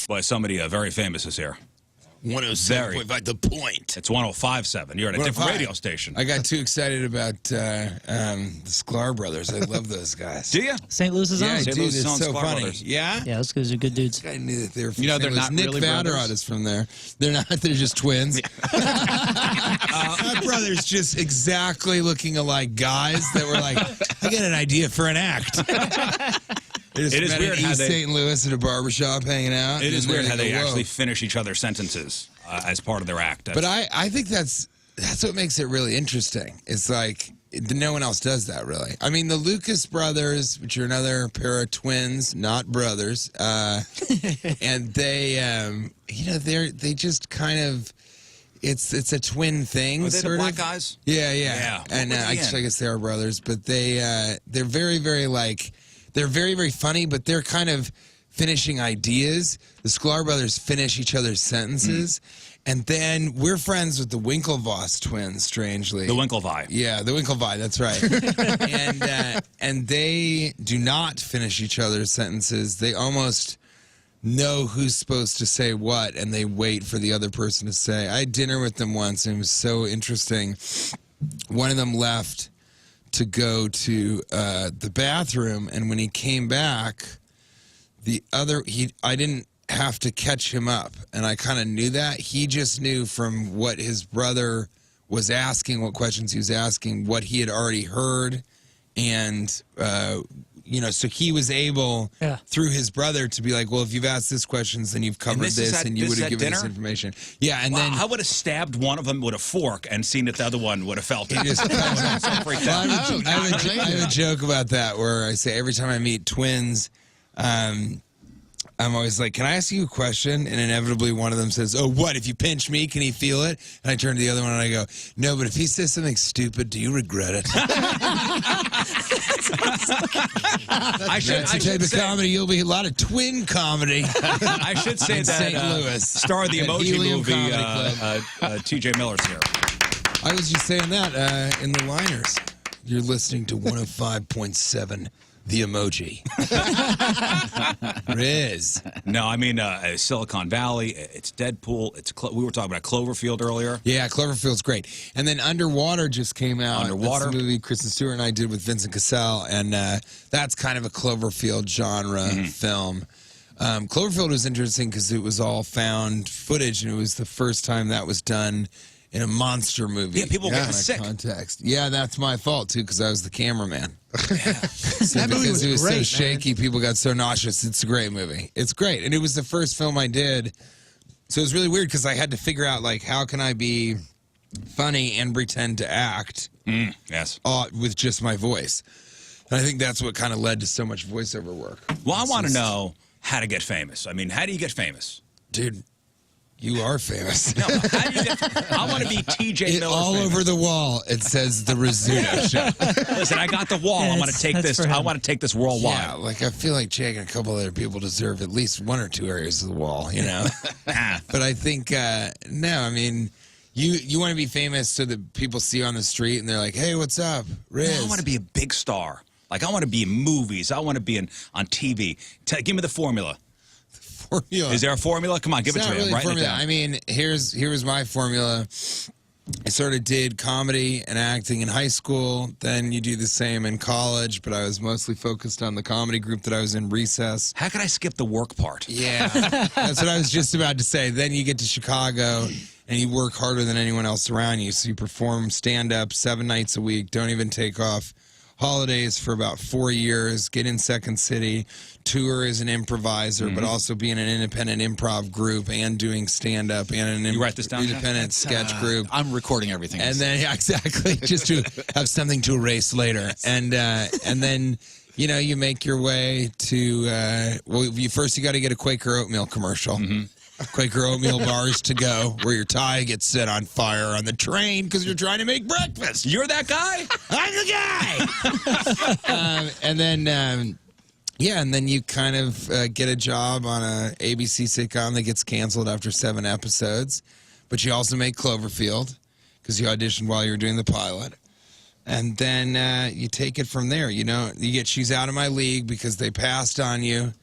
Boy, somebody very famous is here. 107.5, The Point. It's 105.7. You're at a different radio station. I got too excited about the Sklar brothers. I love those guys. Do you? St. Louis's own. Yeah, St. dude, Louis's it's own so Sklar funny. brothers. Yeah? Yeah, those guys are good dudes. I knew that they were from You know, St. they're Louis. not Nick really Vatterott brothers. is from there. They're not. They're just twins. My brothers just exactly looking alike guys that were like, I got an idea for an act. It is weird how East they- St. Louis at a barbershop hanging out. It is and then weird how they go, "Whoa." actually finish each other's sentences as part of their act. But I think that's what makes it really interesting. It's like no one else does that, really. I mean, the Lucas brothers, which are another pair of twins, not brothers, and they, they just kind of. It's a twin thing. Are they the sort black of. guys? Yeah. Yeah. And What were I they in? guess they are brothers, but they're very, very like they're very, very funny, but they're kind of finishing ideas. The Sklar brothers finish each other's sentences, and then we're friends with the Winklevoss twins. Strangely, The Winklevi. yeah, the Winklevi. That's right. and they do not finish each other's sentences. They almost know who's supposed to say what, and they wait for the other person to say. I had dinner with them once, and it was so interesting. One of them left to go to the bathroom, and when he came back, I didn't have to catch him up, and I kind of knew that. He just knew from what his brother was asking, what questions he was asking, what he had already heard, and so he was able through his brother to be like, well, if you've asked this questions, then you've covered this, and you would have given this information. Yeah, and then I would have stabbed one of them with a fork and seen that the other one would have felt it. he just comes out. So freaked Well, out. I have a joke about that where I say every time I meet twins, I'm always like, can I ask you a question? And inevitably one of them says, oh, what? If you pinch me, can he feel it? And I turn to the other one and I go, no, but if he says something stupid, do you regret it? That's the type of comedy you'll be. A lot of twin comedy. I should say in that St. Louis. star of the At Emoji Helium movie, Comedy T.J. Miller's here. I was just saying that in the liners. You're listening to 105.7. The Emoji. Rizz. No, I mean Silicon Valley. It's Deadpool. We were talking about Cloverfield earlier. Yeah, Cloverfield's great. And then Underwater just came out. Underwater. That's the movie Kristen Stewart and I did with Vincent Cassell, and that's kind of a Cloverfield genre film. Cloverfield was interesting because it was all found footage, and it was the first time that was done in a monster movie. Yeah, people getting sick. Context. Yeah, that's my fault too because I was the cameraman. That movie because was it was great, so shaky, people got so nauseous. It's a great movie. It's great, and it was the first film I did, so it was really weird because I had to figure out like how can I be funny and pretend to act. Yes. With just my voice, and I think that's what kind of led to so much voiceover work. Well, I want to know how to get famous. I mean, how do you get famous? Dude, you are famous. No, how do you get? I want to be T.J. Miller. All famous. over the wall, it says the Rizzuto Show. Listen, I got the wall. Yeah, I want to take that's this. for him. I want to take this worldwide. Yeah, like I feel like Jake and a couple other people deserve at least one or two areas of the wall, you know? But I think, no, I mean, you want to be famous so that people see you on the street and they're like, hey, what's up, Rizz? I want to be a big star. Like, I want to be in movies. I want to be on TV. Give me the formula. Formula. Is there a formula? Come on, give it It's to not me. really I'm writing it formula. down. I mean, here's my formula. I sort of did comedy and acting in high school. Then you do the same in college, but I was mostly focused on the comedy group that I was in, Recess. How could I skip the work part? Yeah, that's what I was just about to say. Then you get to Chicago, and you work harder than anyone else around you. So you perform stand-up 7 nights a week, don't even take off holidays for about 4 years, get in Second City, tour as an improviser, but also be in an independent improv group and doing stand-up and an You write this down, independent sketch group. I'm recording everything. And then, yeah, exactly, just to have something to erase later. And then, you know, you make your way to, you got to get a Quaker oatmeal commercial. Quaker oatmeal bars to go, where your tie gets set on fire on the train because you're trying to make breakfast. You're that guy? I'm the guy! And then you kind of get a job on a ABC sitcom that gets canceled after 7 episodes. But you also make Cloverfield because you auditioned while you were doing the pilot. And then you take it from there. You know, you get She's Out of My League because they passed on you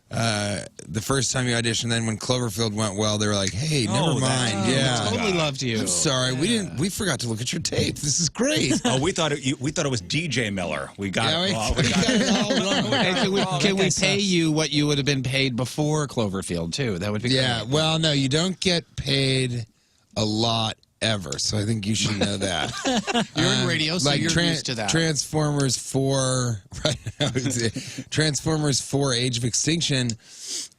the first time you auditioned. Then when Cloverfield went well, they were like, "Hey, never mind. Yeah, Totally loved you. I'm sorry, we forgot to look at your tape. This is great." Oh, we thought it was DJ Miller. We got Yeah, it. we got it all wrong. Hey, can we pay you what you would have been paid before Cloverfield too? That would be Yeah, great. well, no, you don't get paid a lot ever, so I think you should know that. You're in radio, so you're used to that. Transformers 4, right? Transformers 4 Age of Extinction,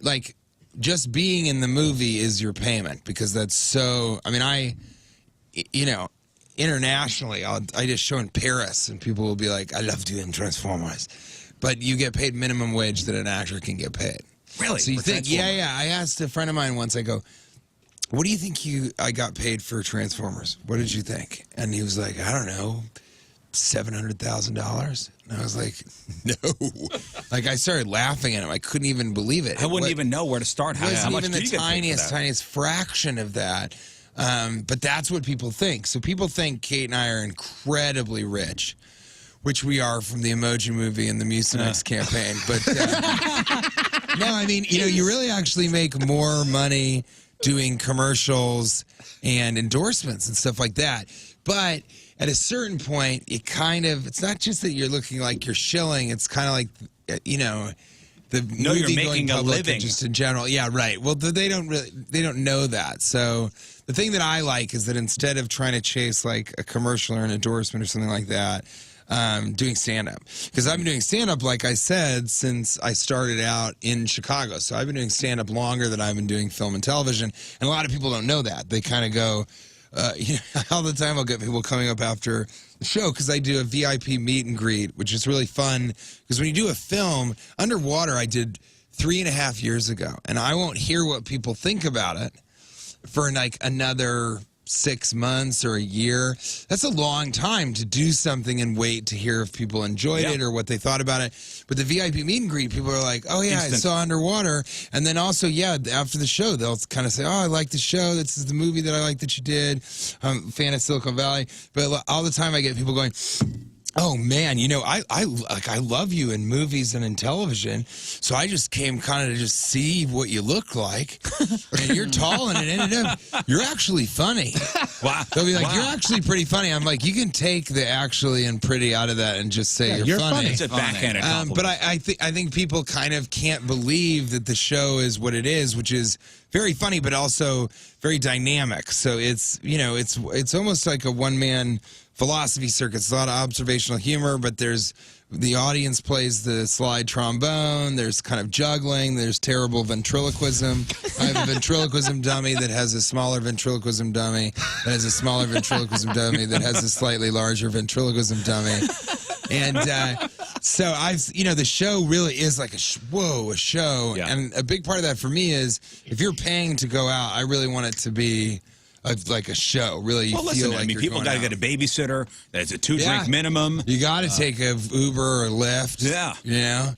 like, just being in the movie is your payment, because that's so, I mean, internationally, I just show in Paris, and people will be like, "I loved you in Transformers." But you get paid minimum wage that an actor can get paid. Really? So you For think, Transformers? yeah. I asked a friend of mine once, I go, "What do you think I got paid for Transformers? What did you think?" And he was like, "I don't know, $700,000." And I was like, "No." Like, I started laughing at him. I couldn't even believe it. I wouldn't even know where to start. It wasn't How much even do the you get paid for that? tiniest fraction of that. But that's what people think. So people think Kate and I are incredibly rich, which we are from the Emoji Movie and the Mucinex campaign. But no, I mean, you really actually make more money doing commercials and endorsements and stuff like that. But at a certain point, it's not just that you're looking like you're shilling. It's kind of like, the No, you're movie making going a public living. just in general. Yeah, right. Well, they don't know that. So the thing that I like is that instead of trying to chase like a commercial or an endorsement or something like that, doing stand-up. Because I've been doing stand-up, like I said, since I started out in Chicago. So I've been doing stand-up longer than I've been doing film and television. And a lot of people don't know that. They kind of go, all the time I'll get people coming up after the show because I do a VIP meet and greet, which is really fun. Because when you do a film, Underwater I did 3.5 years ago. And I won't hear what people think about it for like another 6 months or a year. That's a long time to do something and wait to hear if people enjoyed it or what they thought about it. But the VIP meet and greet, people are like, "Oh yeah, I saw Underwater." And then also, after the show, they'll kind of say, "Oh, I like the show. This is the movie that I like that you did. I'm a fan of Silicon Valley." But all the time I get people going, "Oh man, I love you in movies and in television, so I just came kind of to just see what you look like, and you're tall, and it ended up you're actually funny." Wow. They'll be like, "You're actually pretty funny." I'm like, "You can take the actually and pretty out of that and just say you're funny." It's a backhanded compliment. But I think people kind of can't believe that the show is what it is, which is very funny, but also very dynamic. So it's almost like a one-man philosophy circuit. It's a lot of observational humor, but the audience plays the slide trombone. There's kind of juggling. There's terrible ventriloquism. I have a ventriloquism dummy that has a smaller ventriloquism dummy that has a smaller ventriloquism dummy that has a slightly larger ventriloquism dummy. And so the show really is like a show. Yeah. And a big part of that for me is if you're paying to go out, I really want it to be like a show. Really, you feel like you're people going got to out. get a babysitter. There's a 2-drink minimum. You got to take a Uber or Lyft. Yeah.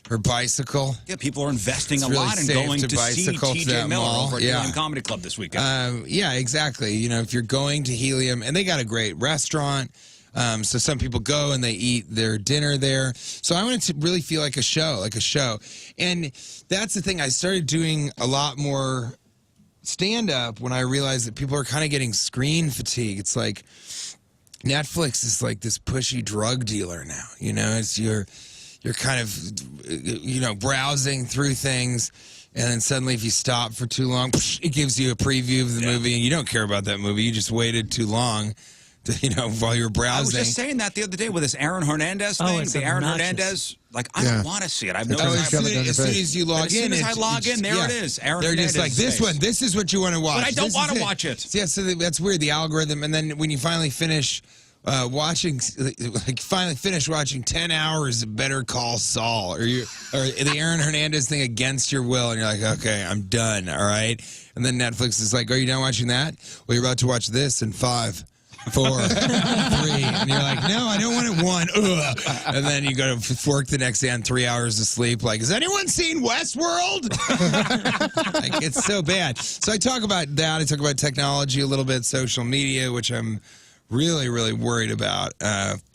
Or bicycle. Yeah, people are investing It's a really lot in safe going to to see bicycle to TJ that Miller mall. over at Yeah. Helium Comedy Club this weekend. Yeah, exactly. If you're going to Helium, and they got a great restaurant. So some people go and they eat their dinner there. So I want it to really feel like a show. And that's the thing. I started doing a lot more stand-up when I realized that people are kind of getting screen fatigue. It's like Netflix is like this pushy drug dealer now. It's you're kind of browsing through things, and then suddenly if you stop for too long, it gives you a preview of the movie, and you don't care about that movie. You just waited too long while you're browsing. I was just saying that the other day with this Aaron Hernandez thing. It's the Aaron obnoxious. Hernandez, I don't want to see it. I've no As desire. soon as you log As soon in, as I log in, there it is. Aaron they're just Hernandez like, this face. one, this is what you want to watch. But I don't This want is to watch it. Yeah, so that's weird, the algorithm. And then when you finally finish watching, finally finish watching 10 hours of Better Call Saul, or the Aaron Hernandez thing against your will, and you're like, okay, I'm done, all right? And then Netflix is like, are you done watching that? Well, you're about to watch this in 5, 4, 3, and you're like, no, I don't want it 1. Ugh. And then you go to work the next day on 3 hours of sleep. Like, has anyone seen Westworld? Like, it's so bad. So I talk about that. I talk about technology a little bit, social media, which I'm really, really worried about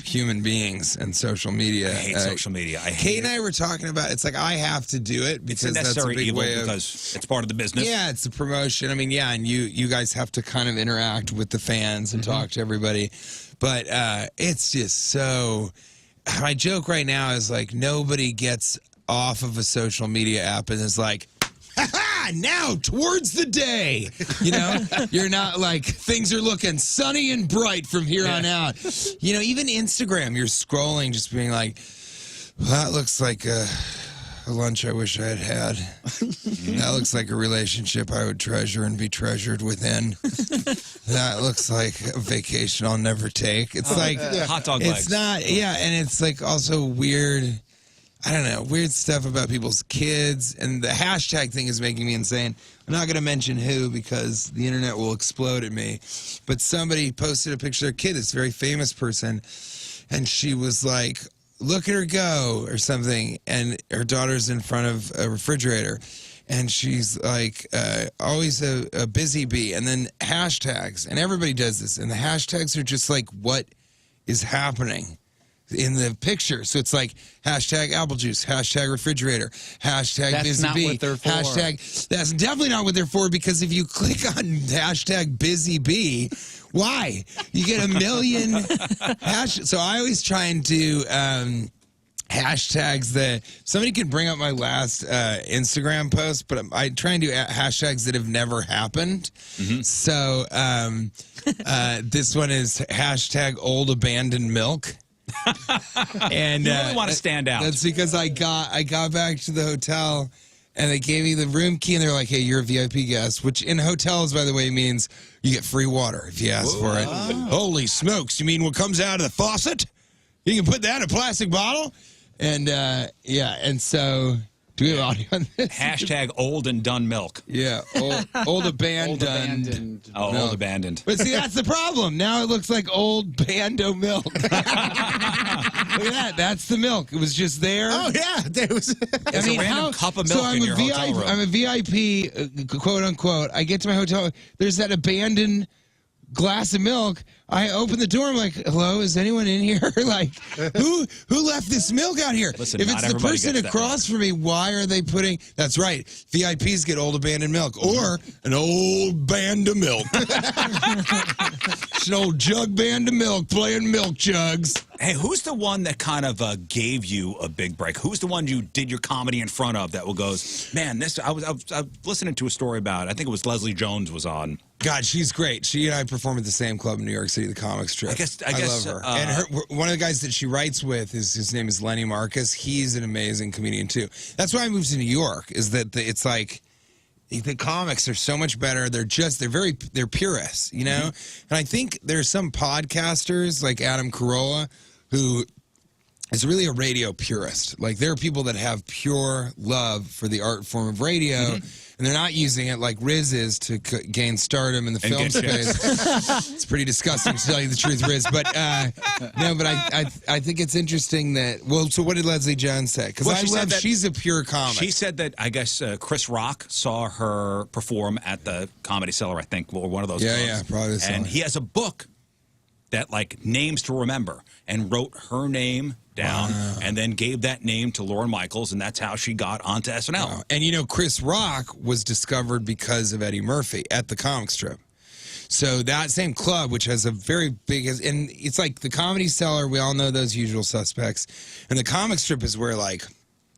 human beings and social media. I hate social media. I hate Kate it. and I were talking about it's like I have to do it because It's a that's a necessary big evil way of because it's part of the business. yeah, it's a promotion. I mean, yeah, and you guys have to kind of interact with the fans and talk to everybody, but it's just so. My joke right now is like nobody gets off of a social media app and is like, ha-ha, now towards the day. You know, you're not like things are looking sunny and bright from here on out. You know, even Instagram, you're scrolling, just being like, well, that looks like a lunch I wish I had had. That looks like a relationship I would treasure and be treasured within. That looks like a vacation I'll never take. It's like hot dog legs. It's not, yeah, and it's like also weird. I don't know, weird stuff about people's kids, and the hashtag thing is making me insane. I'm not going to mention who because the internet will explode at me, but somebody posted a picture of their kid, this very famous person, and she was like, look at her go, or something, and her daughter's in front of a refrigerator, and she's like, always a busy bee, and then hashtags, and everybody does this, and the hashtags are just like what is happening in the picture. So it's like hashtag apple juice, hashtag refrigerator, hashtag That's busy not bee, what they're for. hashtag. That's definitely not what they're for, because if you click on hashtag busy bee, why? You get a million hashtags. So I always try and do hashtags that somebody can bring up my last Instagram post, but I try and do hashtags that have never happened. So this one is hashtag old abandoned milk. And You really want to stand out. That's because I got back to the hotel and they gave me the room key and they're like, hey, you're a VIP guest, which in hotels, by the way, means you get free water if you ask for it. Holy smokes. You mean what comes out of the faucet? You can put that in a plastic bottle? And yeah, and so do we have audio on this? Hashtag old and done milk. Yeah, old abandoned. Oh, milk. old abandoned. But see, that's the problem. Now it looks like old Bando milk. Look at that. That's the milk. It was just there. Oh yeah, there was. There's a random cup of milk in your hotel room. I'm a VIP, quote unquote. I get to my hotel. There's that abandoned glass of milk. I open the door. I'm like, hello, is anyone in here? Like, who left this milk out here? Listen, if not it's the everybody person gets that across from me, why are they putting? That's right. VIPs get old abandoned milk or an old band of milk. It's an old jug band of milk playing milk jugs. Hey, who's the one that kind of gave you a big break? Who's the one you did your comedy in front of that goes, man, this, I was listening to a story about, I think it was Leslie Jones was on. God, she's great. She and I perform at the same club in New York City, the Comic Strip. I guess, I love her. And one of the guys that she writes with, his name is Lenny Marcus. He's an amazing comedian, too. That's why I moved to New York, is that it's like, the comics are so much better. They're purists, you know? And I think there's some podcasters like Adam Carolla who is really a radio purist. Like, there are people that have pure love for the art form of radio, and they're not using it like Rizz is to gain stardom in the film space. It's pretty disgusting, to tell you the truth, Rizz. But no, but I think it's interesting that. Well, so what did Leslie Jones say? Because I love she's a pure comic. She said that I guess Chris Rock saw her perform at the Comedy Cellar, I think, or one of those. Yeah, clubs. yeah, probably the Cellar. And he has a book that like names to remember, and wrote her name down, and then gave that name to Lorne Michaels, and that's how she got onto SNL. Wow. And you know, Chris Rock was discovered because of Eddie Murphy at the Comic Strip. So that same club, which has a very big, and it's like the Comedy Cellar, we all know those usual suspects, and the Comic Strip is where like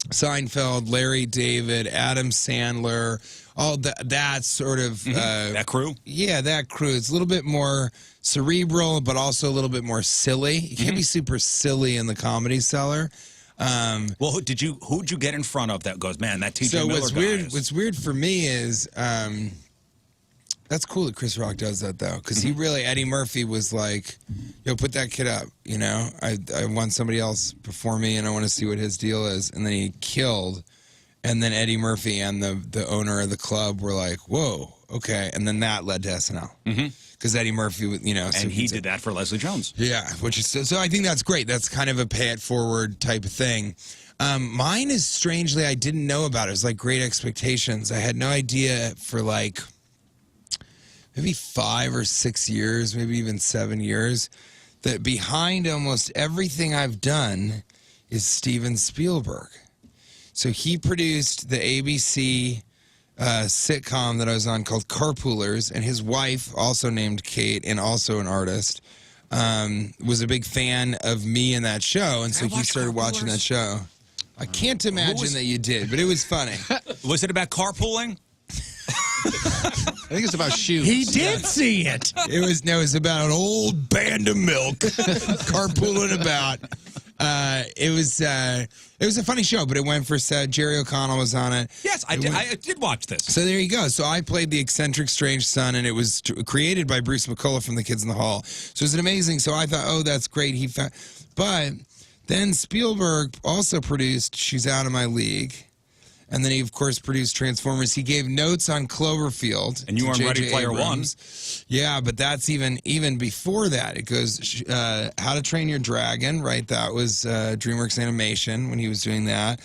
Seinfeld, Larry David, Adam Sandler, all that sort of that crew. Yeah, that crew. It's a little bit more cerebral, but also a little bit more silly. You can't be super silly in the Comedy Cellar. Well, who'd you get in front of that goes, man, that T.J. Miller what's guy weird? is... What's weird for me is that's cool that Chris Rock does that though, because he really Eddie Murphy was like, "Yo, put that kid up." You know, I want somebody else before me, and I want to see what his deal is. And then he killed, and then Eddie Murphy and the owner of the club were like, "Whoa, okay," and then that led to SNL. Because Eddie Murphy, you know, and he did that for Leslie Jones. Yeah, which is so. I think that's great. That's kind of a pay it forward type of thing. Mine is strangely I didn't know about it. It was like Great Expectations. I had no idea for like maybe 5 or 6 years, maybe even 7 years, that behind almost everything I've done is Steven Spielberg. So he produced the ABC sitcom that I was on called Carpoolers, and his wife, also named Kate and also an artist, was a big fan of me in that show, and so he started watching that show. I can't imagine that you did, but it was funny. Was it about carpooling? I think it's about shoes. He did see it. It was about an old band of milk carpooling about. It was a funny show, but it went for Jerry O'Connell was on it. Yes, I did watch this. So there you go. So I played the eccentric strange son, and it was created by Bruce McCullough from The Kids in the Hall. So it was amazing. So I thought, oh, that's great. But then Spielberg also produced She's Out of My League. And then he, of course, produced Transformers. He gave notes on Cloverfield. And you were on Ready Player One. Yeah, but that's even before that. It goes How to Train Your Dragon, right? That was DreamWorks Animation when he was doing that.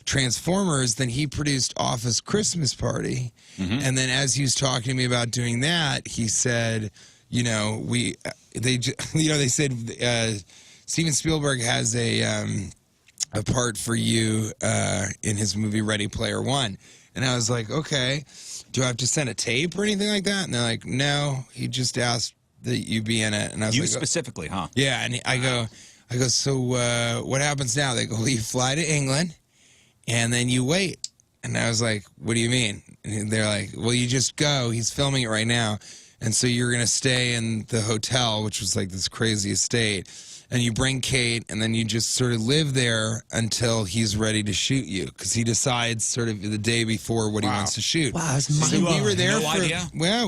Transformers, then he produced Office Christmas Party. Mm-hmm. And then as he was talking to me about doing that, he said, they said Steven Spielberg has a part for you in his movie Ready Player One. And I was like, okay, do I have to send a tape or anything like that? And they're like, no, he just asked that you be in it. And I was like, specifically, huh? Yeah, and I go, so what happens now? They go, well, you fly to England, and then you wait. And I was like, what do you mean? And they're like, well, you just go. He's filming it right now. And so you're going to stay in the hotel, which was like this crazy estate. And you bring Kate, and then you just sort of live there until he's ready to shoot you, because he decides sort of the day before what he wants to shoot. Wow, that's so we were there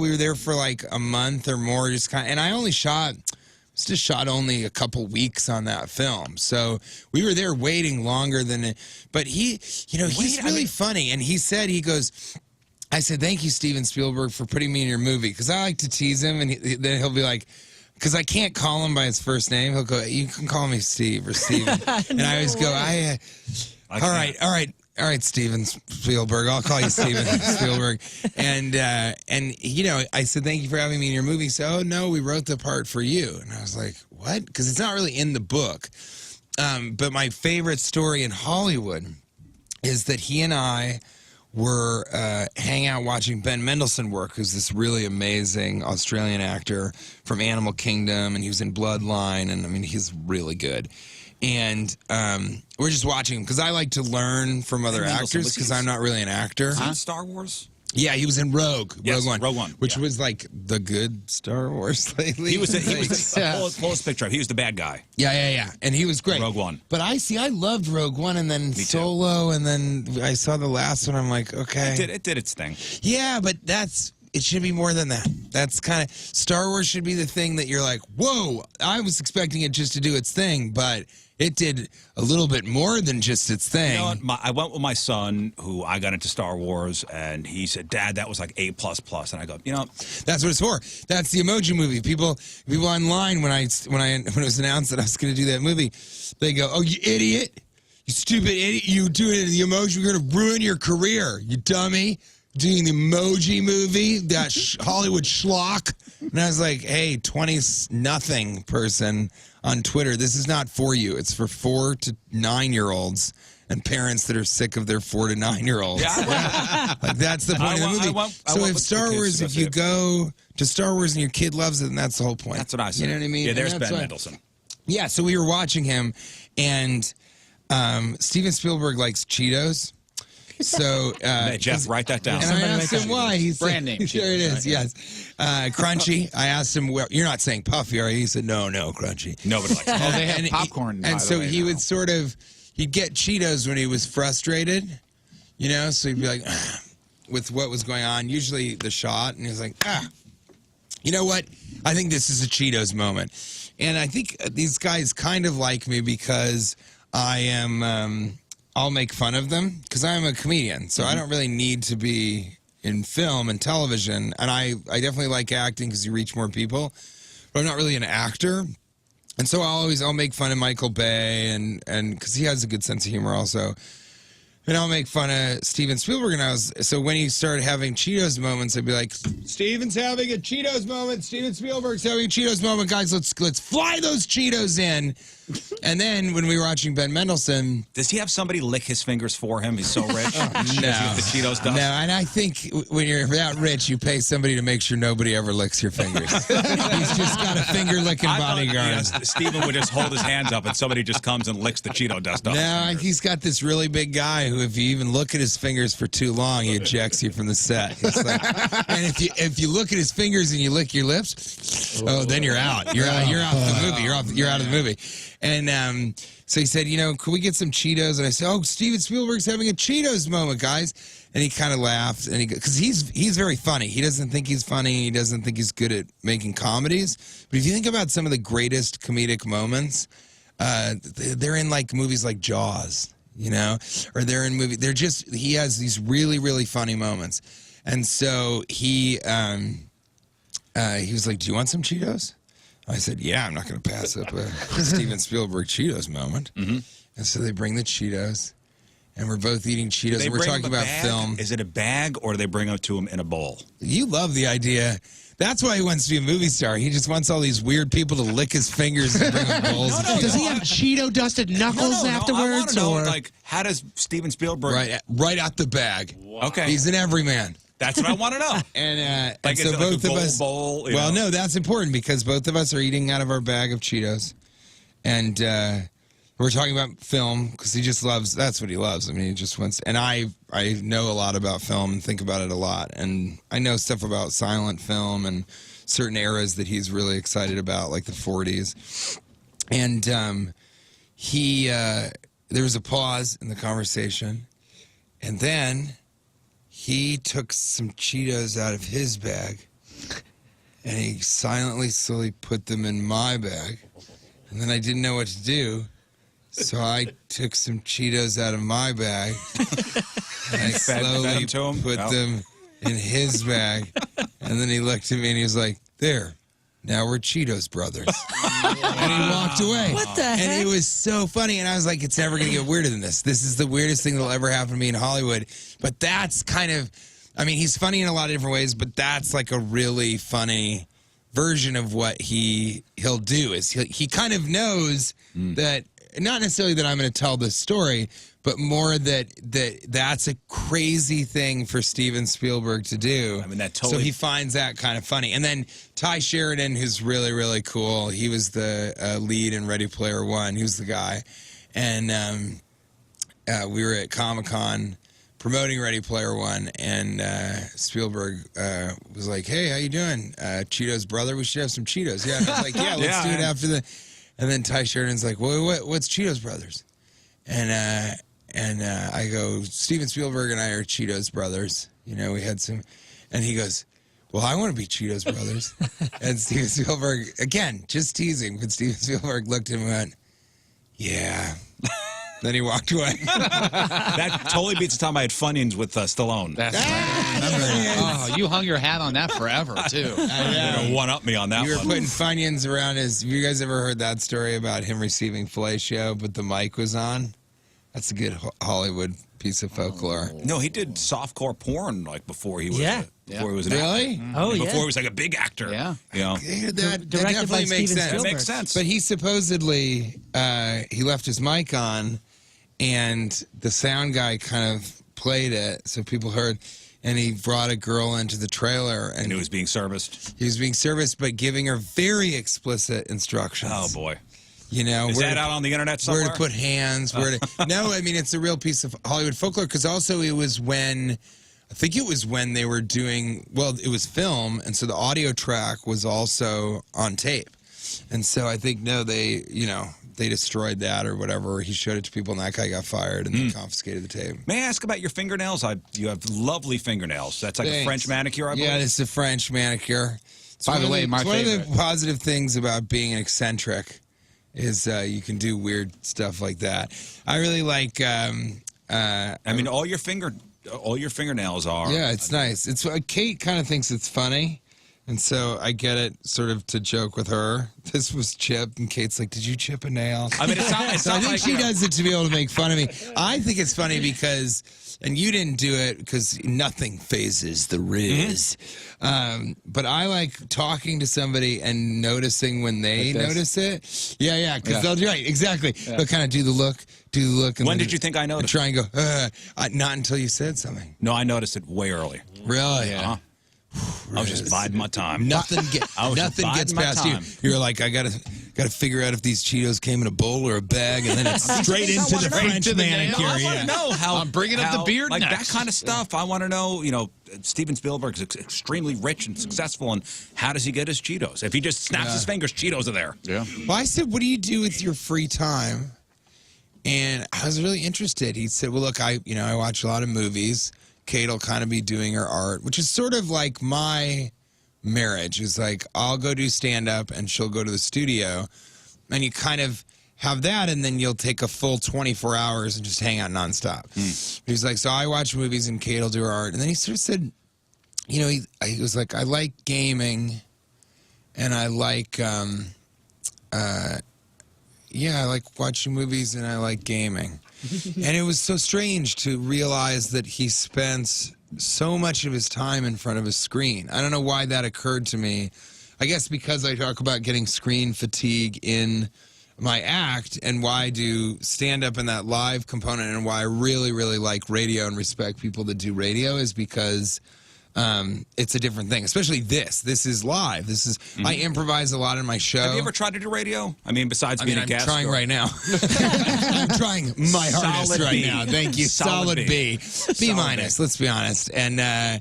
we were there for like a month or more, just kind of, and I only shot only a couple weeks on that film, so we were there waiting longer than. But he's really funny, and he goes. I said, thank you, Steven Spielberg, for putting me in your movie, because I like to tease him, and then he'll be like. Because I can't call him by his first name. He'll go, you can call me Steve or Steven. And I always go, all right, Steven Spielberg. I'll call you Steven Spielberg. And I said, thank you for having me in your movie. He said, oh, no, we wrote the part for you. And I was like, what? Because it's not really in the book. But my favorite story in Hollywood is that he and I were hanging out watching Ben Mendelsohn work, who's this really amazing Australian actor from Animal Kingdom, and he was in Bloodline, and I mean, he's really good. And we're just watching him, because I like to learn from other actors, because I'm not really an actor. Huh? Star Wars? Yeah, he was in Rogue. Yes, Rogue One. Which yeah. was like the good Star Wars lately. He was pull his picture up. He was the bad guy. Yeah. And he was great. Rogue One. But I loved Rogue One, and then Solo, and then I saw the last one. I'm like, okay. It did its thing. Yeah, but it should be more than that. That's kind of, Star Wars should be the thing that you're like, whoa, I was expecting it just to do its thing, but it did a little bit more than just its thing. You know what? I went with my son, who I got into Star Wars, and he said, Dad, that was like A++. And I go, that's what it's for. That's the Emoji Movie. People online, when it was announced that I was going to do that movie, they go, oh, you idiot. You stupid idiot. You doing it in the emoji. You're going to ruin your career, you dummy. Doing the Emoji Movie, that Hollywood schlock. And I was like, hey, 20-nothing person on Twitter, this is not for you. It's for 4 to 9-year-olds and parents that are sick of their 4 to 9-year-olds. Yeah. Like, that's the point of the movie. So if Star Wars, if you go to Star Wars and your kid loves it, then that's the whole point. That's what I said. You know what I mean? Yeah, there's Ben Mendelsohn. Yeah, so we were watching him, and Steven Spielberg likes Cheetos. So Jeff, write that down. And I asked him why. He said, brand name. There it is. Right? Yes, Crunchy. I asked him, well, you're not saying Puffy, are you? He said, no, Crunchy. Nobody likes it. Oh, they have popcorn. And so he would sort of, he'd get Cheetos when he was frustrated, So he'd be like, with what was going on. Usually the shot, and he was like, you know what? I think this is a Cheetos moment, and I think these guys kind of like me because I am. I'll make fun of them because I'm a comedian, so I don't really need to be in film and television. And I definitely like acting because you reach more people, but I'm not really an actor. And so I'll make fun of Michael Bay and because he has a good sense of humor also. And I'll make fun of Steven Spielberg, and so when he started having Cheetos moments, I'd be like, Steven's having a Cheetos moment. Steven Spielberg's having a Cheetos moment, guys. Let's fly those Cheetos in. And then when we were watching Ben Mendelsohn, does he have somebody lick his fingers for him? He's so rich. no, the Cheetos dust. No, and I think when you're that rich, you pay somebody to make sure nobody ever licks your fingers. He's just got a finger licking bodyguard. Steven would just hold his hands up, and somebody just comes and licks the Cheeto dust off. No, he's got this really big guy who, if you even look at his fingers for too long, he ejects you from the set. Like, and if you look at his fingers and you lick your lips, then you're out. You're out of the movie. You're out of the movie. And so he said, could we get some Cheetos? And I said, Steven Spielberg's having a Cheetos moment, guys. And he kind of laughed, and because he's very funny. He doesn't think he's funny. He doesn't think he's good at making comedies. But if you think about some of the greatest comedic moments, they're in like movies like Jaws, or they're in movies. He has these really, really funny moments. And so he was like, do you want some Cheetos? I said, yeah, I'm not going to pass up a Steven Spielberg Cheetos moment. Mm-hmm. And so they bring the Cheetos, and we're both eating Cheetos, and we're talking about film. Is it a bag, or do they bring it to him in a bowl? You love the idea. That's why he wants to be a movie star. He just wants all these weird people to lick his fingers and bring him bowls. Does he have Cheeto-dusted knuckles afterwards? I want to know, how does Steven Spielberg... Right out the bag. Wow. Okay. He's an everyman. That's what I want to know. And like, so both of us. Bowl, well, no, that's important because both of us are eating out of our bag of Cheetos, and we're talking about film because he just loves. That's what he loves. I mean, he just wants. And I know a lot about film and think about it a lot, and I know stuff about silent film and certain eras that he's really excited about, like the 40s. And there was a pause in the conversation, and then he took some Cheetos out of his bag, and he silently, slowly put them in my bag. And then I didn't know what to do, so I took some Cheetos out of my bag, and I slowly put them in his bag. And then he looked at me, and he was like, there. Now we're Cheetos brothers. And he walked away. What the heck? And it was so funny. And I was like, it's never going to get weirder than this. This is the weirdest thing that'll ever happen to me in Hollywood. But that's kind of, I mean, he's funny in a lot of different ways, but that's like a really funny version of what he'll do. Is he kind of knows that, not necessarily that I'm going to tell this story, but more that's a crazy thing for Steven Spielberg to do. I mean, that totally. So he finds that kind of funny. And then Ty Sheridan, who's really, really cool. He was the lead in Ready Player One. He was the guy. And we were at Comic-Con promoting Ready Player One, and Spielberg was like, hey, how you doing? Cheetos brother, we should have some Cheetos. Yeah, and I was like, yeah, let's do it after the... And then Ty Sheridan's like, well, what's Cheetos brothers? And I go, Steven Spielberg and I are Cheetos brothers. We had some, and he goes, well, I want to be Cheetos brothers. And Steven Spielberg, again, just teasing, but Steven Spielberg looked at him and went, yeah. Then he walked away. That totally beats the time I had Funyuns with Stallone. That's right. Oh, you hung your hat on that forever, too. You one-up me on that one. You were putting Funyuns around his... Have you guys ever heard that story about him receiving fellatio, but the mic was on? That's a good Hollywood piece of folklore. No, he did softcore porn like before he was. Before he was an really? actor. Oh, yeah. Before he was like a big actor. Yeah. That Directed by definitely makes Steven sense. Spielberg. That makes sense. But he supposedly he left his mic on, and the sound guy kind of played it so people heard. And he brought a girl into the trailer, and he was being serviced. He was being serviced, but giving her very explicit instructions. Oh boy. Is that out on the internet somewhere? Where to put hands, where to... No, I mean, it's a real piece of Hollywood folklore, because also it was when they were doing... Well, it was film, and so the audio track was also on tape. And so I think, they destroyed that or whatever. He showed it to people, and that guy got fired, and they confiscated the tape. May I ask about your fingernails? You have lovely fingernails. That's like a French manicure, I believe? Yeah, it's a French manicure. By the way, my favorite. One of the positive things about being an eccentric is you can do weird stuff like that. I really like... I mean, all your fingernails are... Yeah, it's nice. It's Kate kind of thinks it's funny, And so I get it sort of to joke with her. This was Chip, and Kate's like, did you chip a nail? I mean, it's So I not think like, she does it to be able to make fun of me. I think it's funny because, and you didn't do it because nothing phases the Rizz. But I like talking to somebody and noticing when they notice it. Yeah, because they'll do right, exactly. They'll kind of do the look. And When then did you think I noticed? try and go, not until you said something. No, I noticed it way early. Really? Uh-huh. I was just biding my time. Nothing I was just nothing gets biding my past you. time. You're like, I gotta figure out if these Cheetos came in a bowl or a bag, and then it's straight into the French manicure. I want to know how I'm bringing up the beard like next. that kind of stuff. I want to know. Steven Spielberg's extremely rich and successful, and how does he get his Cheetos? If he just snaps his fingers, Cheetos are there. Yeah. Well, I said, what do you do with your free time? And I was really interested. He said, well, look, I watch a lot of movies. Kate will kind of be doing her art, which is sort of like my marriage. Is like, I'll go do stand-up, and she'll go to the studio. And you kind of have that, and then you'll take a full 24 hours and just hang out nonstop. He was like, so I watch movies, and Kate will do her art. And then he sort of said, he was like, I like gaming, and I like, I like watching movies, and I like gaming. And it was so strange to realize that he spends so much of his time in front of a screen. I don't know why that occurred to me. I guess because I talk about getting screen fatigue in my act, and why I do stand-up in that live component, and why I really, really like radio and respect people that do radio, is because it's a different thing. Especially this. This is live. This is I improvise a lot in my show. Have you ever tried to do radio? I mean, besides being a guest. I'm trying right now. I'm trying my hardest Solid right B. now. Thank you. Solid B. B. B minus. Let's be honest. And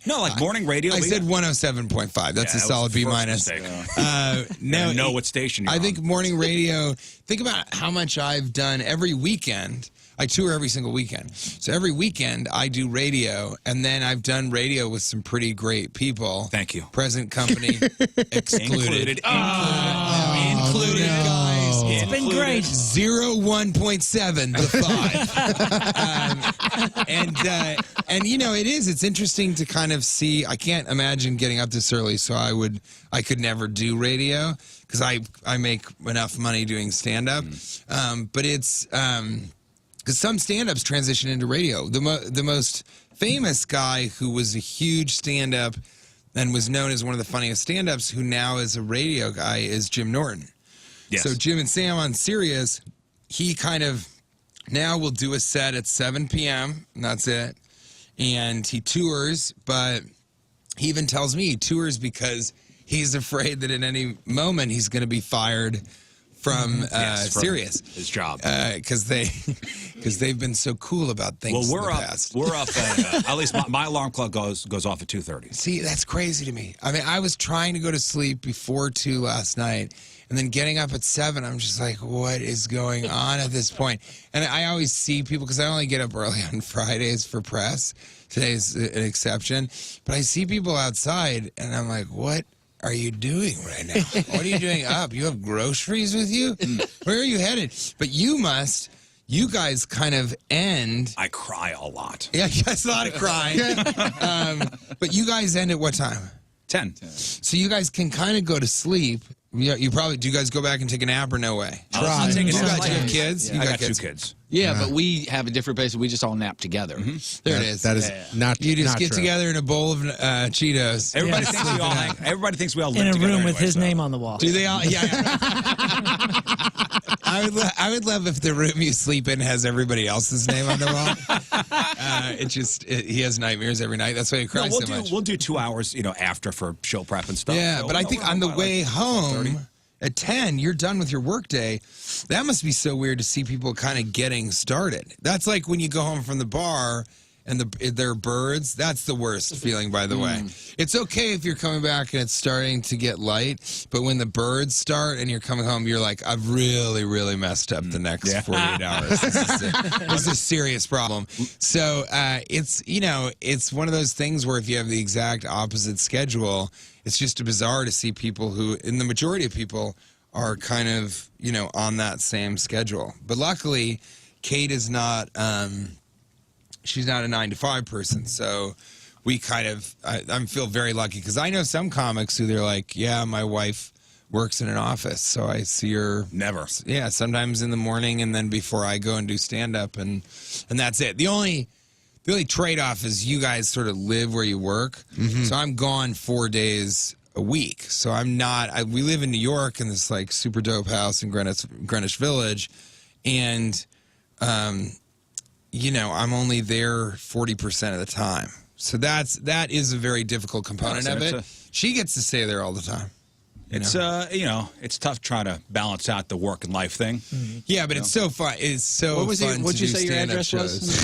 No, like morning radio. I said 107.5. That's a that was solid the B first minus. mistake. No, know what station you're I think on. morning radio. Think about how much I've done every weekend. I tour every single weekend. So every weekend I do radio, and then I've done radio with some pretty great people. Thank you. Present company excluded. Included, Guys. It's been great. 1.7 the 5. And it is. It's interesting to kind of see. I can't imagine getting up this early, so I could never do radio because I make enough money doing stand up. But it's because some stand-ups transition into radio. The most famous guy who was a huge stand-up and was known as one of the funniest stand-ups, who now is a radio guy, is Jim Norton. Yes. So Jim and Sam on Sirius, he kind of now will do a set at 7 p.m., and that's it. And he tours, but he even tells me he tours because he's afraid that at any moment he's going to be fired from Sirius. His job. Because they've been so cool about things Well, in the past. We're up. At least my alarm clock goes off at 2:30. See, that's crazy to me. I mean, I was trying to go to sleep before 2 last night, and then getting up at 7, I'm just like, what is going on at this point? And I always see people, because I only get up early on Fridays for press. Today's an exception. But I see people outside, and I'm like, what are you doing right now? What are you doing up? You have groceries with you? Where are you headed? But you guys kind of end. I cry a lot. Yeah, that's a lot of crying. But you guys end at what time? 10. So you guys can kind of go to sleep. You probably, do you guys go back and take a nap or no way? I'll take a You nap. guys have kids? You I got got 2 kids. kids. Yeah, but we have a different place. We just all nap together. There it is. That is not. You just not get true. together in a bowl of Cheetos. Everybody Yeah. thinks we all hang. Everybody thinks we all live In a together room with anyway, his so. name on the wall. Do they all? Yeah. I would love if the room you sleep in has everybody else's name on the wall. He has nightmares every night. That's why he No, cries so much. we'll do 2 hours, after for show prep and stuff. Yeah, So, but I think on the way home 30. at 10, you're done with your workday. That must be so weird to see people kind of getting started. That's like when you go home from the bar and there are birds. That's the worst feeling, by the way. It's okay if you're coming back and it's starting to get light, but when the birds start and you're coming home, you're like, I've really, really messed up the next 48 hours. This is a serious problem. So it's one of those things where if you have the exact opposite schedule, it's just bizarre to see people who, in the majority of people, are kind of, on that same schedule. But luckily, Kate is not... she's not a 9 to 5 person, so we kind of, I feel very lucky because I know some comics who they're like, yeah, my wife works in an office, so I see her Never. Yeah, sometimes in the morning and then before I go and do stand up, and that's it. The only trade-off is you guys sort of live where you work. So I'm gone 4 days a week. So I'm not. We live in New York in this like super dope house in Greenwich Village, and you know, I'm only there 40% of the time. So that is a very difficult component of it. She gets to stay there all the time. It's you know, it's tough trying to balance out the work and life thing. Yeah, but it's so fun. It's so fun. What'd you to do say your stand-up address was? shows.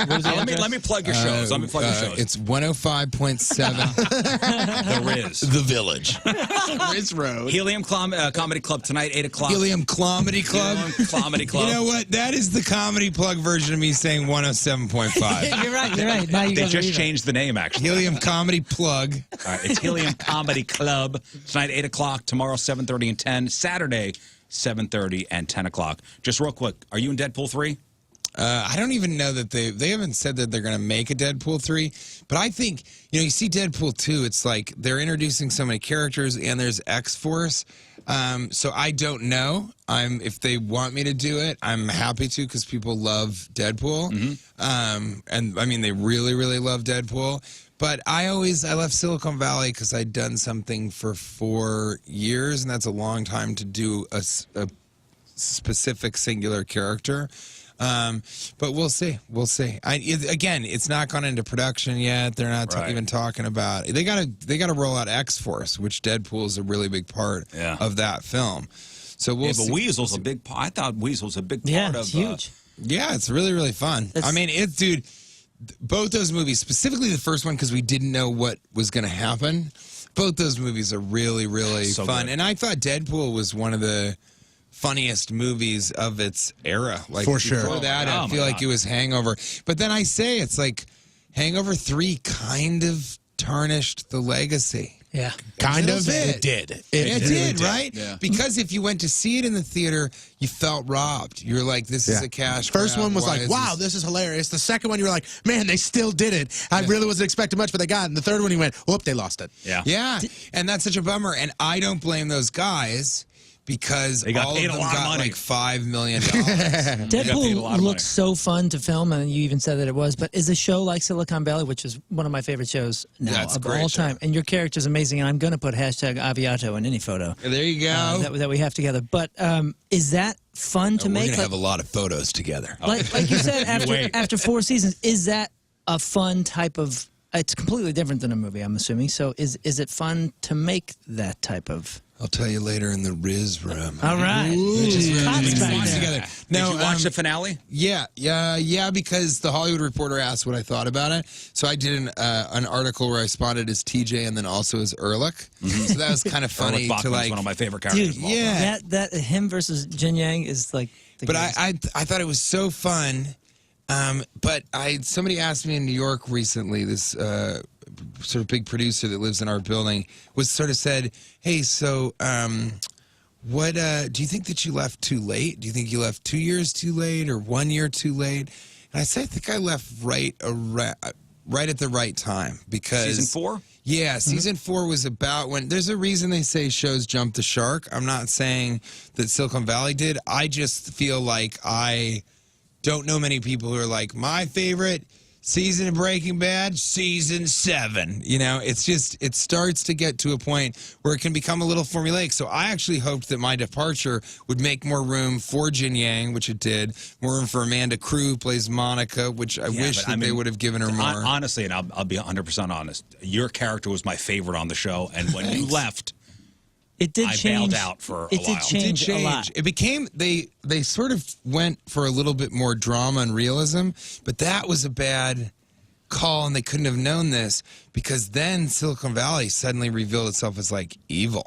What's that? Let me plug your shows. Let me plug your shows. It's 105.7. The Rizz. The Village. Rizz Road. Helium Comedy Club tonight, 8 o'clock. Helium Comedy Club. Helium Comedy Club. You know what? That is the comedy plug version of me saying 107.5. You're right. You're right. Now you They guys just are even. changed the name, actually. Helium Comedy Plug. All right, it's Helium Comedy Club tonight, 8 o'clock. Tomorrow, 7:30 and 10. Saturday, 7:30 and 10 o'clock. Just real quick, are you in Deadpool 3? I don't even know that they haven't said that they're going to make a Deadpool 3, but I think, you know, you see Deadpool 2, it's like they're introducing so many characters and there's X-Force. So I don't know. If they want me to do it, I'm happy to because people love Deadpool. And I mean, they really, really love Deadpool. But I left Silicon Valley because I'd done something for 4 years, and that's a long time to do a specific singular character. But we'll see. We'll see. Again, it's not gone into production yet. They're not even talking about it. They gotta roll out X-Force, which Deadpool is a really big part of that film. So we'll see. But Weasel's a big part. I thought Weasel's a big part of. It's huge. Yeah, it's really, really fun. I mean, dude, both those movies, specifically the first one, because we didn't know what was going to happen. Both those movies are really, really fun. Good. And I thought Deadpool was one of the funniest movies of its era. Like, For sure. Before that, I feel like it was Hangover. But then I say it's like Hangover 3 kind of tarnished the legacy. Yeah. Kind of. It did. It did, right? Yeah. Because if you went to see it in the theater, you felt robbed. You were like, this is a cash First grab. one was Why like, is wow, this is hilarious. The second one, you were like, man, they still did it. I really wasn't expecting much, but they got it. And the third one, you went, whoop, they lost it. Yeah. Yeah, and that's such a bummer. And I don't blame those guys because They got all paid of a them lot of got money. like $5 million. Deadpool looks so fun to film, and you even said that it was. But is a show like Silicon Valley, which is one of my favorite shows now Yeah, it's a of great all show. time, and your character's amazing, and I'm going to put hashtag Aviato in any photo There you go. that we have together. But is that fun to We're make? going to have a lot of photos together. Like you said, after 4 seasons, is that a fun type of? It's completely different than a movie, I'm assuming. So is it fun to make that type of? I'll tell you later in the Rizz room. All right. Cops back there. Together. Did you watch the finale? Yeah, because the Hollywood Reporter asked what I thought about it. So I did an article where I spotted as TJ and then also as Ehrlich. So that was kind of funny Ehrlich to Bachman's like. one of my favorite characters. Dude, of all time. Yeah. that him versus Jin Yang is like. The But greatest. I thought it was so fun. But somebody asked me in New York recently, this sort of big producer that lives in our building, was sort of said, hey, so what do you think that you left too late? Do you think you left 2 years too late or 1 year too late? And I said, I think I left right at the right time because Season 4? Yeah, season 4 was about when there's a reason they say shows jump the shark. I'm not saying that Silicon Valley did. I just feel like I don't know many people who are like, my favorite season of Breaking Bad, season 7. You know, it's just, it starts to get to a point where it can become a little formulaic. So I actually hoped that my departure would make more room for Jin Yang, which it did, more room for Amanda Crew, who plays Monica, which I wish that they would have given her more. Honestly, and I'll be 100% honest, your character was my favorite on the show, and when you left, It did I change. bailed out for a It did while. change a lot. It became they sort of went for a little bit more drama and realism, but that was a bad call, and they couldn't have known this because then Silicon Valley suddenly revealed itself as like evil,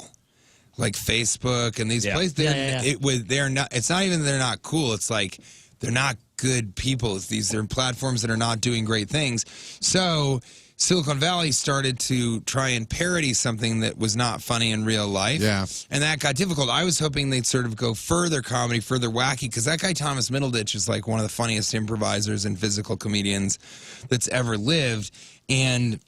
like Facebook and these places. They're not. It's not even that they're not cool. It's like they're not good people. They're platforms that are not doing great things. So Silicon Valley started to try and parody something that was not funny in real life. Yeah. And that got difficult. I was hoping they'd sort of go further comedy, further wacky, because that guy Thomas Middleditch is like one of the funniest improvisers and physical comedians that's ever lived. And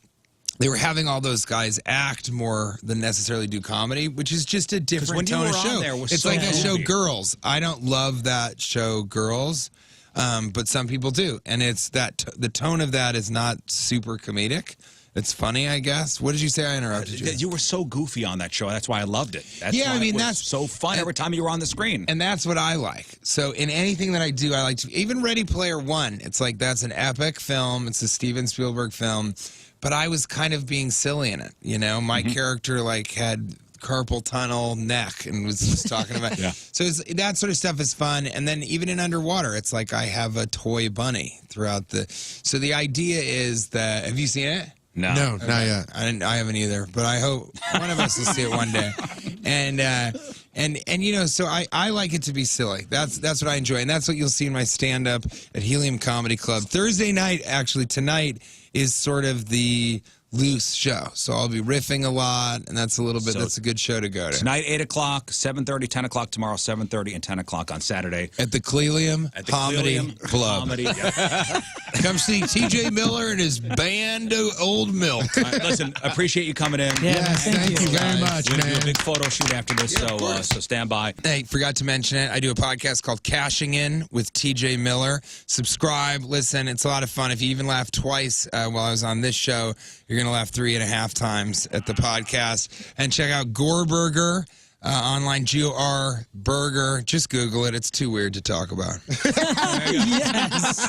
they were having all those guys act more than necessarily do comedy, which is just a different tone of show. It's like that show Girls. I don't love that show Girls. But some people do, and it's that the tone of that is not super comedic. It's funny, I guess. What did you say? I interrupted you. You were so goofy on that show. That's why I loved it. That's yeah, why I mean, it was that's so fun every time you were on the screen. And that's what I like. So in anything that I do, I like to. Even Ready Player One, it's like that's an epic film. It's a Steven Spielberg film, but I was kind of being silly in it. You know, my character like had carpal tunnel neck and was just talking about so that sort of stuff is fun. And then even in Underwater, it's like I have a toy bunny throughout so the idea is that, have you seen it? No, not yet. I haven't either, but I hope one of us will see it one day. And you know, so I like it to be silly. That's what I enjoy, and that's what you'll see in my stand-up at Helium Comedy Club. Thursday night, actually tonight, is sort of the loose show, so I'll be riffing a lot, and that's a little bit. That's a good show to go to. Tonight, 8 o'clock, 7:30, 10 o'clock tomorrow, 7:30 and 10 o'clock on Saturday at the Clelium Comedy Club. Come see T.J. Miller and his band of Old Milk. Right, listen, appreciate you coming in. Yes, thank you very much, We're man. gonna do a big photo shoot after this, so stand by. Hey, forgot to mention it. I do a podcast called Cashing In with T.J. Miller. Subscribe, listen. It's a lot of fun. If you even laugh twice while I was on this show, you're going to laugh 3.5 times at the podcast. And check out Gore Burger online, G-O-R Burger. Just Google it. It's too weird to talk about. Yes.